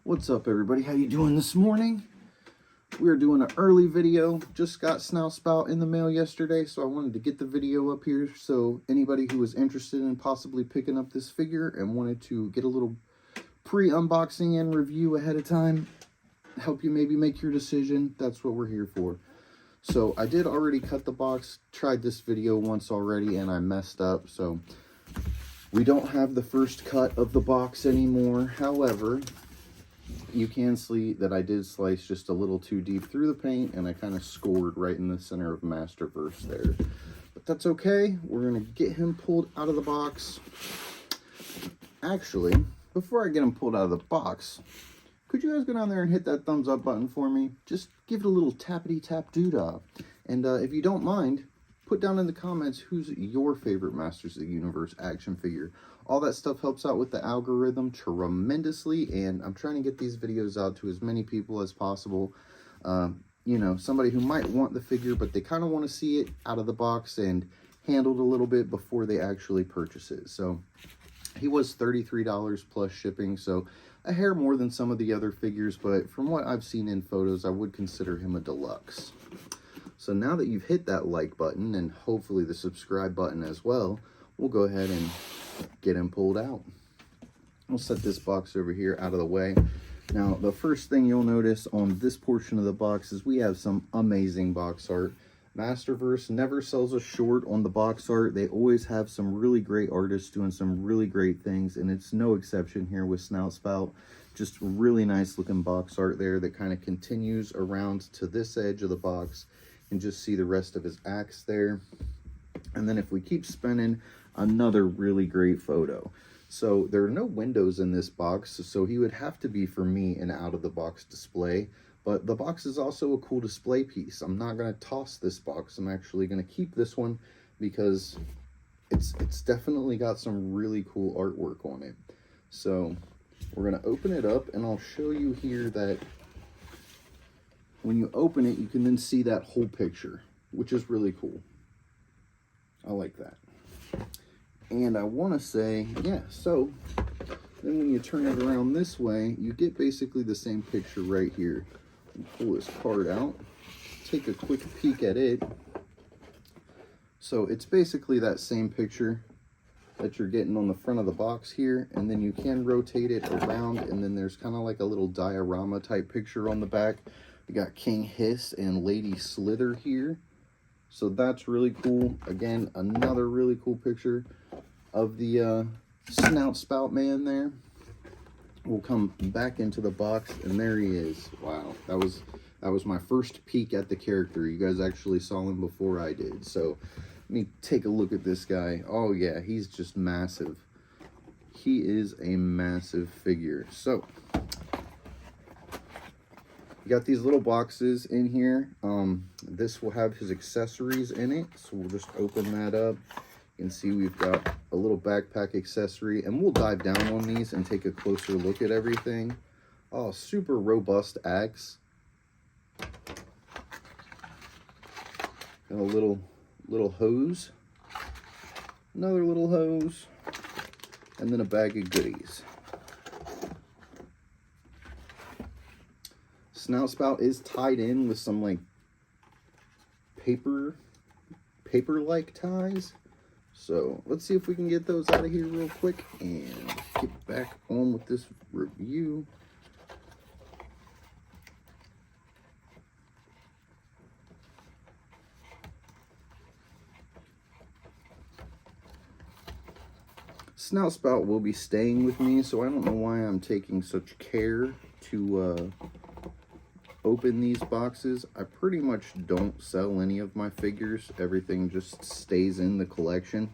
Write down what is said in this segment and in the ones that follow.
What's up, everybody? How you doing this morning? We are doing an early video. Just got Snout Spout in the mail yesterday, so I wanted to get the video up here so anybody who was interested in possibly picking up this figure and wanted to get a little pre-unboxing and review ahead of time, help you maybe make your decision, that's what we're here for. So I did already cut the box, tried this video once already, and I messed up, so we don't have the first cut of the box anymore. However, you can see that I did slice just a little too deep through the paint, and I kind of scored right in the center of Masterverse there. But that's okay. We're going to get him pulled out of the box. Actually, before I get him pulled out of the box, could you guys go down there and hit that thumbs up button for me? Just give it a little tappity tap doodah. And if you don't mind, put down in the comments who's your favorite Masters of the Universe action figure. All that stuff helps out with the algorithm tremendously, and I'm trying to get these videos out to as many people as possible. You know, somebody who might want the figure, but they kind of want to see it out of the box and handled a little bit before they actually purchase it. So he was $33 plus shipping, so a hair more than some of the other figures, but from what I've seen in photos, I would consider him a deluxe. So now that you've hit that like button and hopefully the subscribe button as well, we'll go ahead and get him pulled out. I'll set this box over here out of the way. Now, the first thing you'll notice on this portion of the box is we have some amazing box art. Masterverse never sells us short on the box art. They always have some really great artists doing some really great things, and it's no exception here with Snout Spout. Just really nice looking box art there that kind of continues around to this edge of the box, and just see the rest of his axe there. And then if we keep spinning, another really great photo. So there are no windows in this box, so he would have to be, for me, an out of the box display. But the box is also a cool display piece. I'm not going to toss this box. I'm actually going to keep this one because it's definitely got some really cool artwork on it. So we're going to open it up, and I'll show you here that when you open it, you can then see that whole picture, which is really cool. I like that. And I want to say, yeah, so then when you turn it around this way, you get basically the same picture right here. Pull this card out, take a quick peek at it. So it's basically that same picture that you're getting on the front of the box here, and then you can rotate it around, and then there's kind of like a little diorama type picture on the back. We got King Hiss and Lady Slither here. So that's really cool. Again, another really cool picture of the Snout Spout man there. We'll come back into the box, and there he is. Wow, that was my first peek at the character. You guys actually saw him before I did. So let me take a look at this guy. Oh yeah, he's just massive. He is a massive figure. So you got these little boxes in here. This will have his accessories in it, so we'll just open that up. You can see we've got a little backpack accessory, and we'll dive down on these and take a closer look at everything. Oh, super robust axe. And a little hose. Another little hose. And then a bag of goodies. Snout Spout is tied in with some like paper-like ties. So let's see if we can get those out of here real quick and get back on with this review. Snout Spout will be staying with me, so I don't know why I'm taking such care to open these boxes. I pretty much don't sell any of my figures. Everything just stays in the collection.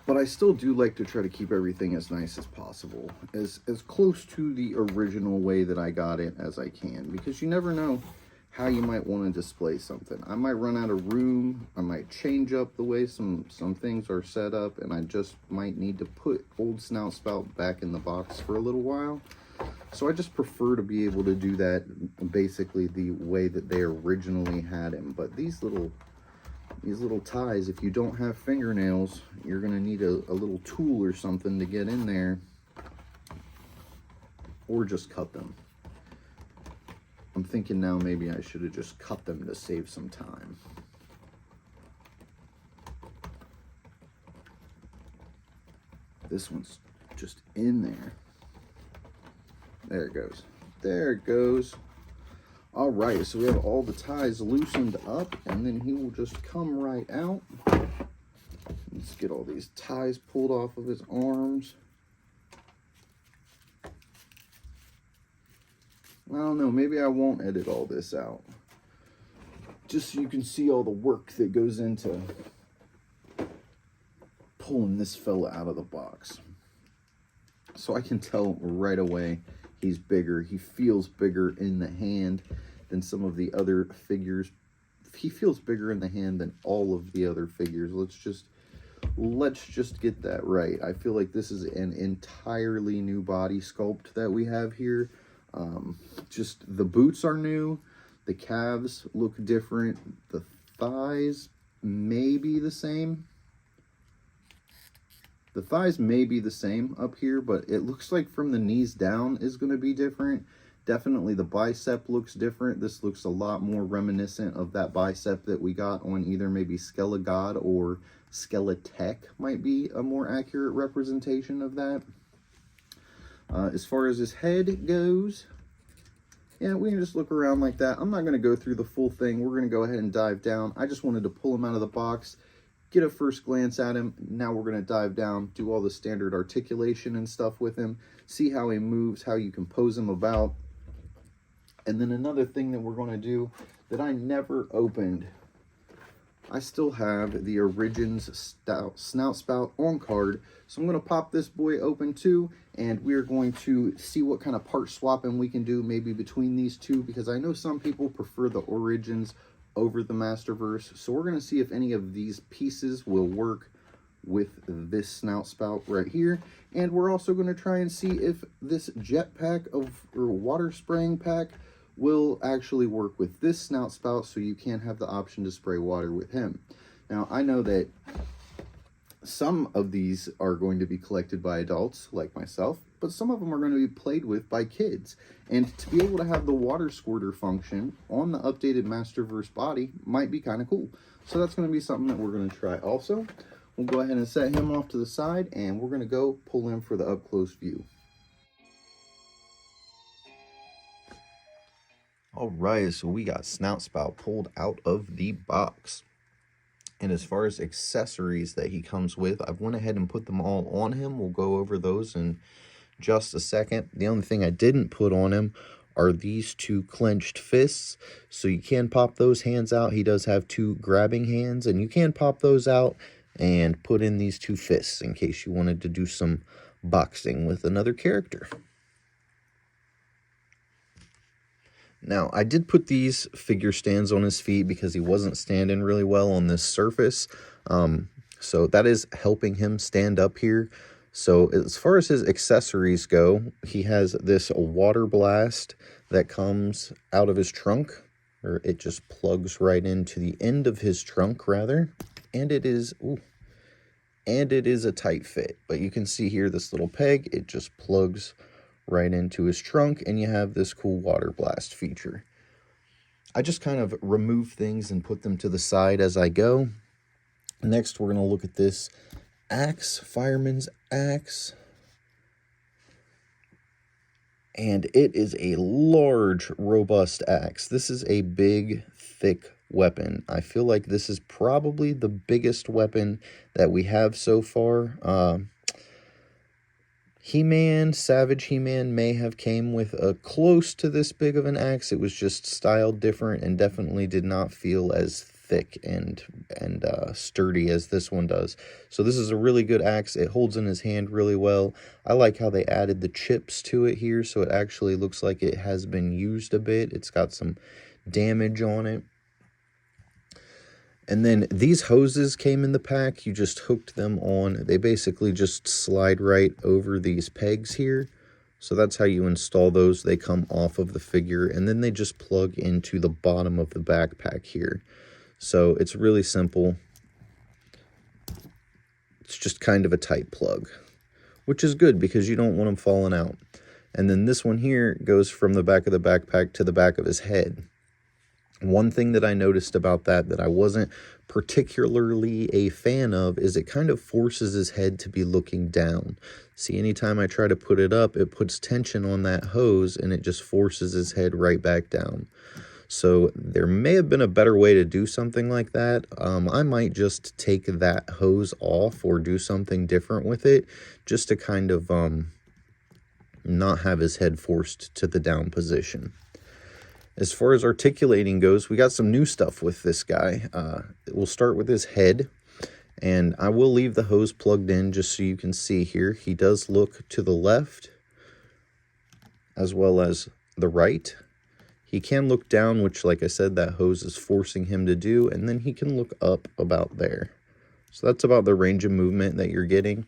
But I still do like to try to keep everything as nice as possible, as close to the original way that I got it as I can, because you never know how you might want to display something. I might run out of room, I might change up the way some things are set up, and I just might need to put old Snout Spout back in the box for a little while. So I just prefer to be able to do that basically the way that they originally had him. But these little ties, if you don't have fingernails, you're gonna need a little tool or something to get in there or just cut them. I'm thinking now maybe I should have just cut them to save some time. This one's just in there. There it goes. There it goes. All right, so we have all the ties loosened up, and then he will just come right out. Let's get all these ties pulled off of his arms. I don't know, maybe I won't edit all this out. Just so you can see all the work that goes into pulling this fella out of the box. So I can tell right away he's bigger. He feels bigger in the hand than some of the other figures. He feels bigger in the hand than all of the other figures. Let's just get that right. I feel like this is an entirely new body sculpt that we have here. Just the boots are new. The calves look different. The thighs may be the same. The thighs may be the same up here, but it looks like from the knees down is going to be different. Definitely the bicep looks different. This looks a lot more reminiscent of that bicep that we got on either maybe Skelegod or Skeletech might be a more accurate representation of that. As far as his head goes, yeah, we can just look around like that. I'm not going to go through the full thing. We're going to go ahead and dive down. I just wanted to pull him out of the box, get a first glance at him. Now we're going to dive down, do all the standard articulation and stuff with him, see how he moves, how you can pose him about. And then another thing that we're going to do that I never opened, I still have the Origins Snout Spout on card. So I'm going to pop this boy open too, and we're going to see what kind of part swapping we can do maybe between these two, because I know some people prefer the Origins over the Masterverse. So we're going to see if any of these pieces will work with this Snout Spout right here. And we're also going to try and see if this jetpack or water spraying pack will actually work with this Snout Spout, so you can have the option to spray water with him. Now, I know that some of these are going to be collected by adults like myself, but some of them are going to be played with by kids. And to be able to have the water squirter function on the updated Masterverse body might be kind of cool. So that's going to be something that we're going to try also. We'll go ahead and set him off to the side, and we're going to go pull him for the up-close view. All right, so we got Snout Spout pulled out of the box. And as far as accessories that he comes with, I've went ahead and put them all on him. We'll go over those in just a second. The only thing I didn't put on him are these two clenched fists. So you can pop those hands out. He does have two grabbing hands, and you can pop those out and put in these two fists in case you wanted to do some boxing with another character. Now, I did put these figure stands on his feet because he wasn't standing really well on this surface. So that is helping him stand up here. So as far as his accessories go, he has this water blast that comes out of his trunk, or it just plugs right into the end of his trunk, rather. And it is, a tight fit. But you can see here this little peg, it just plugs right into his trunk, and you have this cool water blast feature. I just kind of remove things and put them to the side as I go. Next, we're going to look at this axe, fireman's axe. And it is a large, robust axe. This is a big, thick weapon. I feel like this is probably the biggest weapon that we have so far. He-Man, Savage He-Man may have came with a close to this big of an axe. It was just styled different and definitely did not feel as thick and sturdy as this one does. So this is a really good axe. It holds in his hand really well. I like how they added the chips to it here, so it actually looks like it has been used a bit. It's got some damage on it. And then these hoses came in the pack. You just hooked them on. They basically just slide right over these pegs here. So that's how you install those. They come off of the figure, and then they just plug into the bottom of the backpack here. So it's really simple. It's just kind of a tight plug, which is good because you don't want them falling out. And then this one here goes from the back of the backpack to the back of his head. One thing that I noticed about that I wasn't particularly a fan of is it kind of forces his head to be looking down. See, anytime I try to put it up, it puts tension on that hose and it just forces his head right back down. So there may have been a better way to do something like that. I might just take that hose off or do something different with it just to kind of not have his head forced to the down position. As far as articulating goes, we got some new stuff with this guy. We'll start with his head, and I will leave the hose plugged in just so you can see here. He does look to the left as well as the right. He can look down, which, like I said, that hose is forcing him to do, and then he can look up about there. So that's about the range of movement that you're getting.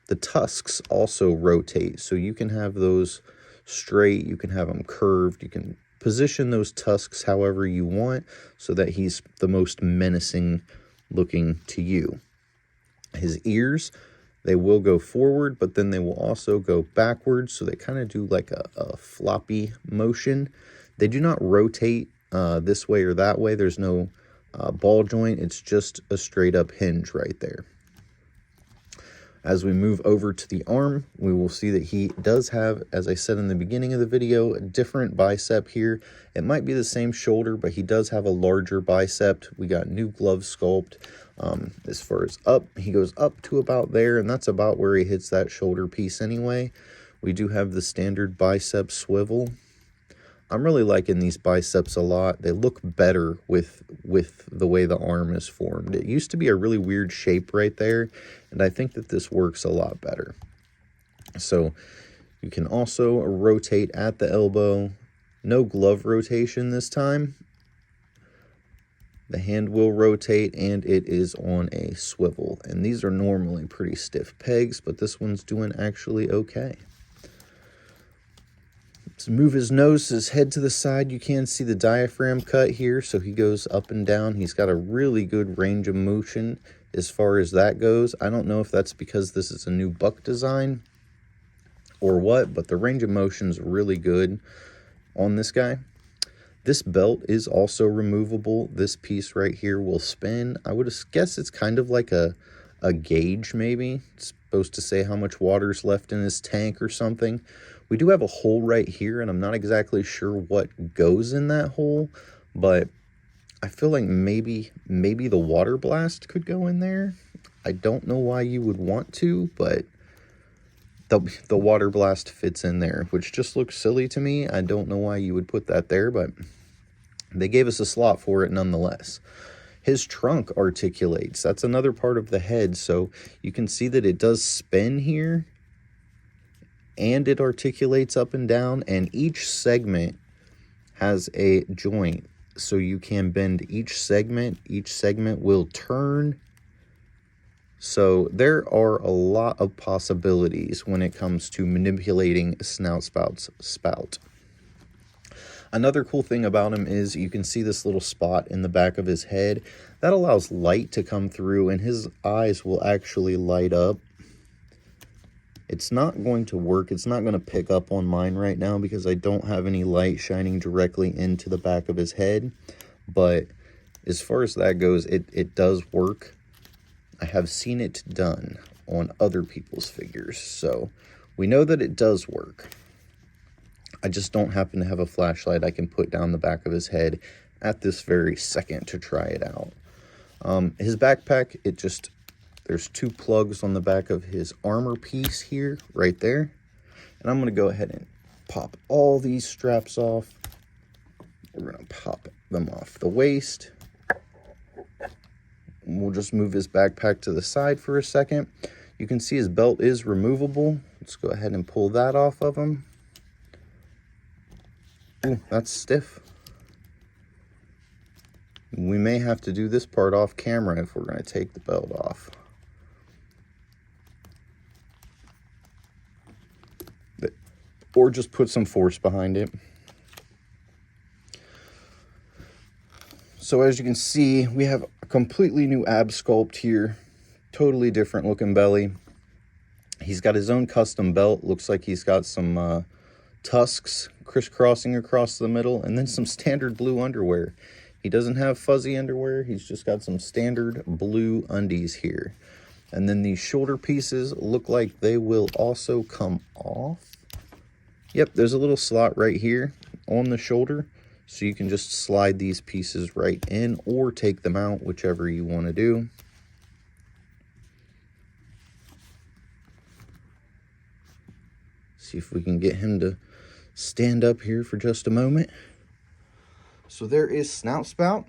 The tusks also rotate, so you can have those straight, you can have them curved, you can position those tusks however you want so that he's the most menacing looking to you. His ears, they will go forward, but then they will also go backwards, so they kind of do like a floppy motion. They do not rotate this way or that way. There's no ball joint. It's just a straight up hinge right there. As we move over to the arm, we will see that he does have, as I said in the beginning of the video, a different bicep here. It might be the same shoulder, but he does have a larger bicep. We got new glove sculpt. As far as up, he goes up to about there, and that's about where he hits that shoulder piece anyway. We do have the standard bicep swivel. I'm really liking these biceps a lot. They look better with the way the arm is formed. It used to be a really weird shape right there, and I think that this works a lot better. So you can also rotate at the elbow. No glove rotation this time. The hand will rotate, and it is on a swivel. And these are normally pretty stiff pegs, but this one's doing actually okay. To move his nose, his head to the side, you can see the diaphragm cut here, so he goes up and down. He's got a really good range of motion as far as that goes. I don't know if that's because this is a new buck design or what, but the range of motion is really good on this guy. This belt is also removable. This piece right here will spin. I would guess it's kind of like a gauge maybe. It's supposed to say how much water's left in his tank or something. We do have a hole right here, and I'm not exactly sure what goes in that hole, but I feel like maybe the water blast could go in there. I don't know why you would want to, but the water blast fits in there, which just looks silly to me. I don't know why you would put that there, but they gave us a slot for it nonetheless. His trunk articulates. That's another part of the head, so you can see that it does spin here, and it articulates up and down, and each segment has a joint, so you can bend each segment. Each segment will turn. So there are a lot of possibilities when it comes to manipulating Snout Spout's spout. Another cool thing about him is you can see this little spot in the back of his head. That allows light to come through, and his eyes will actually light up. It's not going to work. It's not going to pick up on mine right now because I don't have any light shining directly into the back of his head. But as far as that goes, it does work. I have seen it done on other people's figures, so we know that it does work. I just don't happen to have a flashlight I can put down the back of his head at this very second to try it out. His backpack, there's two plugs on the back of his armor piece here, right there. And I'm going to go ahead and pop all these straps off. We're going to pop them off the waist. We'll just move his backpack to the side for a second. You can see his belt is removable. Let's go ahead and pull that off of him. Ooh, that's stiff. We may have to do this part off camera if we're going to take the belt off. Or just put some force behind it. So as you can see, we have a completely new ab sculpt here. Totally different looking belly. He's got his own custom belt. Looks like he's got some tusks crisscrossing across the middle, and then some standard blue underwear. He doesn't have fuzzy underwear, he's just got some standard blue undies here. And then these shoulder pieces look like they will also come off. Yep, there's a little slot right here on the shoulder, so you can just slide these pieces right in or take them out, whichever you want to do. See if we can get him to stand up here for just a moment. So there is Snout Spout.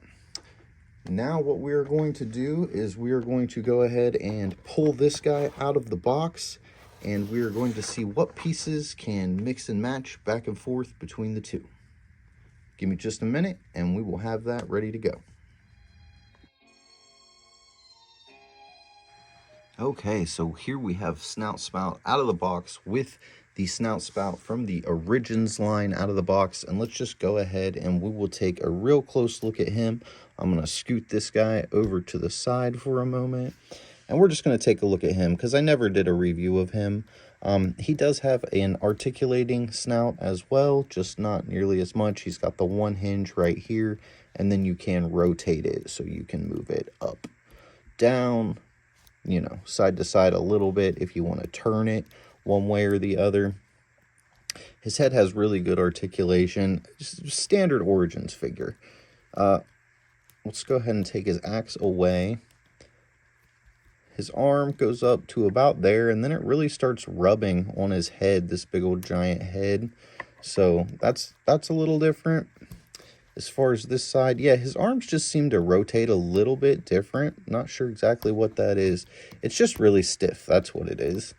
Now what we are going to do is we are going to go ahead and pull this guy out of the box, and we are going to see what pieces can mix and match back and forth between the two. Give me just a minute and we will have that ready to go. Okay, so here we have Snout Spout out of the box with the Snout Spout from the Origins line out of the box. And let's just go ahead and we will take a real close look at him. I'm going to scoot this guy over to the side for a moment. And we're just going to take a look at him because I never did a review of him. He does have an articulating snout as well, just not nearly as much. He's got the one hinge right here, and then you can rotate it so you can move it up, down, you know, side to side a little bit if you want to turn it one way or the other. His head has really good articulation, just standard Origins figure. Let's go ahead and take his axe away. His arm goes up to about there, and then it really starts rubbing on his head, this big old giant head. So that's a little different. As far as this side, yeah, his arms just seem to rotate a little bit different. Not sure exactly what that is. It's just really stiff. That's what it is.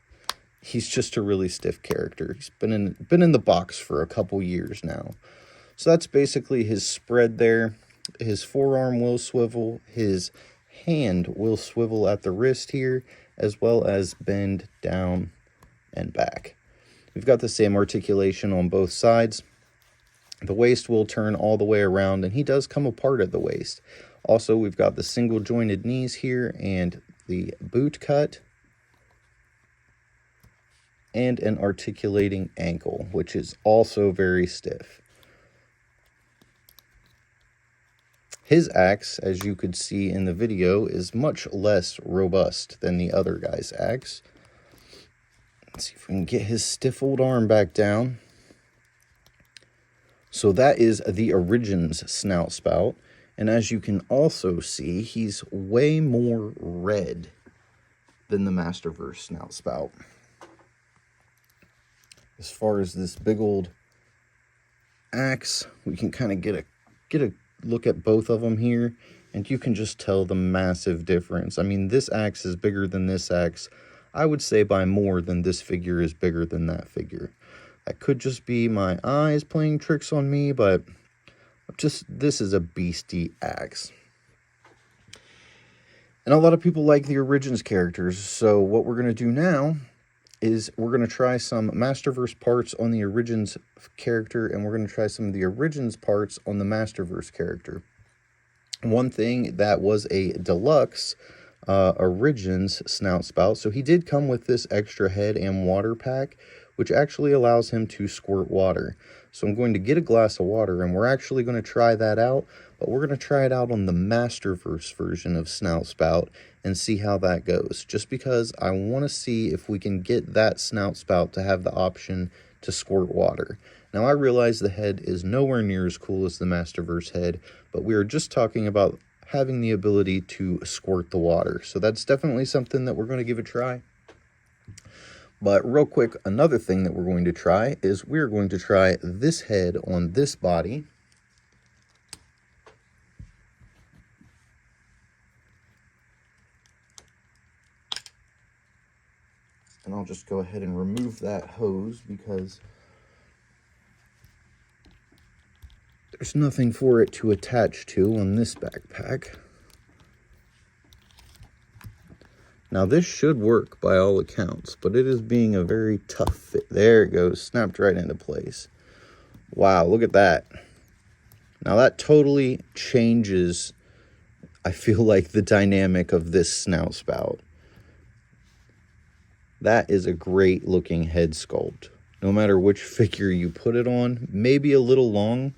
He's just a really stiff character. He's been in the box for a couple years now. So that's basically his spread there. His forearm will swivel. His hand will swivel at the wrist here, as well as bend down and back. We've got the same articulation on both sides. The waist will turn all the way around, and he does come apart at the waist. Also, we've got the single jointed knees here and the boot cut, and an articulating ankle, which is also very stiff. His axe, as you could see in the video, is much less robust than the other guy's axe. Let's see if we can get his stiff old arm back down. So that is the Origins Snout Spout. And as you can also see, he's way more red than the Masterverse Snout Spout. As far as this big old axe, we can kind of get a look at both of them here, and you can just tell the massive difference. I mean, this axe is bigger than this axe. I would say by more than this figure is bigger than that figure. That could just be my eyes playing tricks on me, but this is a beastie axe. And a lot of people like the Origins characters, so what we're going to do now is we're going to try some Masterverse parts on the Origins character, and we're going to try some of the Origins parts on the Masterverse character. One thing that was a deluxe Origins Snout Spout, so he did come with this extra head and water pack, which actually allows him to squirt water. So I'm going to get a glass of water, and we're actually going to try that out, but we're going to try it out on the Masterverse version of Snout Spout and see how that goes, just because I want to see if we can get that Snout Spout to have the option to squirt water. Now, I realize the head is nowhere near as cool as the Masterverse head, but we are just talking about having the ability to squirt the water. So that's definitely something that we're going to give a try. But real quick, another thing that we're going to try is we're going to try this head on this body. And I'll just go ahead and remove that hose because there's nothing for it to attach to on this backpack. Now this should work by all accounts, but it is being a very tough fit. There it goes, snapped right into place. Wow, look at that. Now that totally changes, I feel like, the dynamic of this Snout Spout. That is a great looking head sculpt, no matter which figure you put it on. Maybe a little long.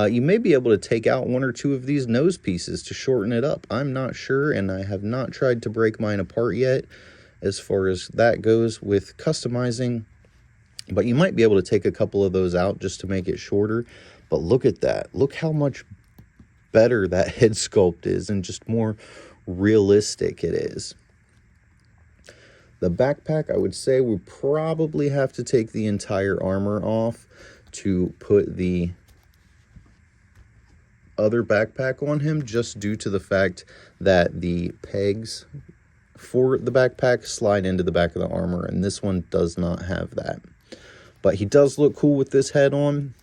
You may be able to take out one or two of these nose pieces to shorten it up. I'm not sure, and I have not tried to break mine apart yet as far as that goes with customizing. But you might be able to take a couple of those out just to make it shorter. But look at that. Look how much better that head sculpt is and just more realistic it is. The backpack, I would say we probably have to take the entire armor off to put the other backpack on him, just due to the fact that the pegs for the backpack slide into the back of the armor, and this one does not have that. But he does look cool with this head on.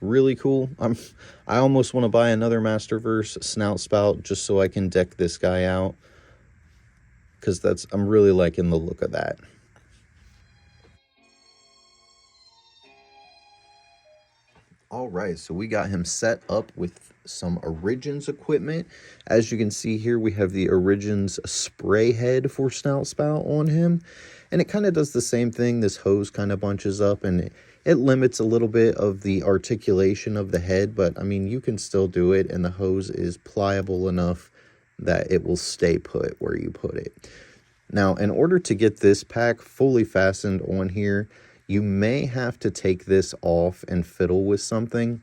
Really cool. I almost want to buy another Masterverse Snout Spout just so I can deck this guy out, because I'm really liking the look of that. All right, so we got him set up with some Origins equipment. As you can see here, we have the Origins spray head for Snout Spout on him. And it kind of does the same thing. This hose kind of bunches up, and it limits a little bit of the articulation of the head. But, I mean, you can still do it, and the hose is pliable enough that it will stay put where you put it. Now, in order to get this pack fully fastened on here, you may have to take this off and fiddle with something.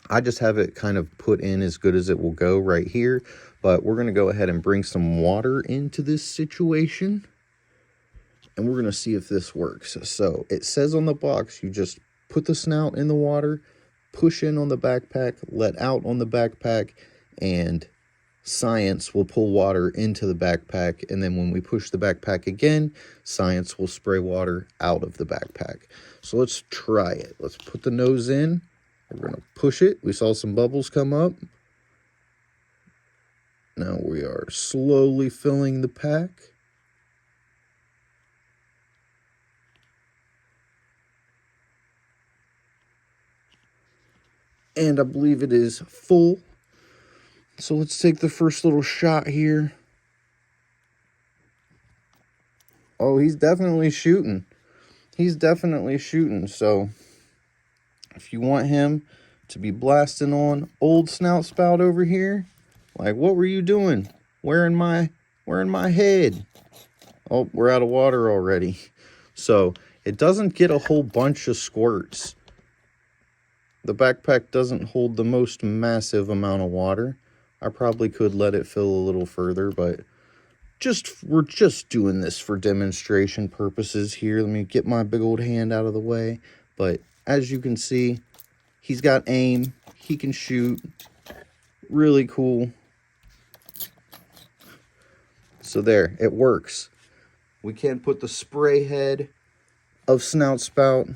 I just have it kind of put in as good as it will go right here. But we're going to go ahead and bring some water into this situation, and we're going to see if this works. So it says on the box, you just put the snout in the water, push in on the backpack, let out on the backpack, and science will pull water into the backpack. And then when we push the backpack again, science will spray water out of the backpack. So let's try it. Let's put the nose in. We're going to push it. We saw some bubbles come up. Now we are slowly filling the pack. And I believe it is full. So let's take the first little shot here. Oh, he's definitely shooting. He's definitely shooting. So if you want him to be blasting on old Snout Spout over here, like, what were you doing? Where in my head? Oh, we're out of water already. So it doesn't get a whole bunch of squirts. The backpack doesn't hold the most massive amount of water. I probably could let it fill a little further, but we're just doing this for demonstration purposes here. Let me get my big old hand out of the way. But as you can see, he's got aim. He can shoot. Really cool. So there, it works. We can put the spray head of Snout Spout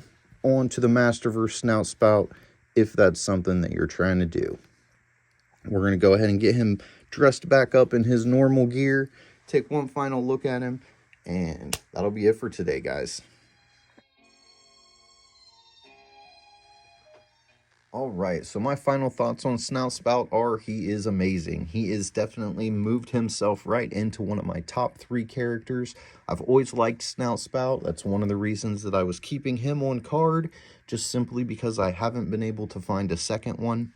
onto the Masterverse Snout Spout if that's something that you're trying to do. We're going to go ahead and get him dressed back up in his normal gear, take one final look at him, and that'll be it for today, guys. All right, so my final thoughts on Snout Spout are he is amazing. He is definitely moved himself right into one of my top 3 characters. I've always liked Snout Spout. That's one of the reasons that I was keeping him on card, just simply because I haven't been able to find a second one.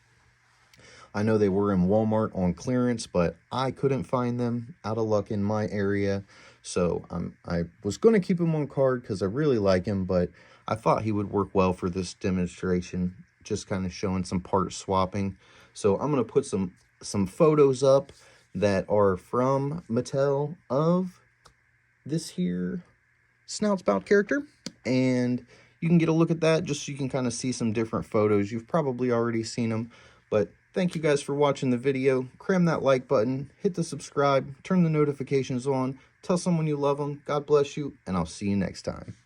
I know they were in Walmart on clearance, but I couldn't find them, out of luck, in my area. So I was going to keep him on card because I really like him, but I thought he would work well for this demonstration, just kind of showing some part swapping. So I'm going to put some photos up that are from Mattel of this here Snout Spout character, and you can get a look at that just so you can kind of see some different photos. You've probably already seen them, but thank you guys for watching the video. Cram that like button, hit the subscribe, turn the notifications on, tell someone you love them. God bless you, and I'll see you next time.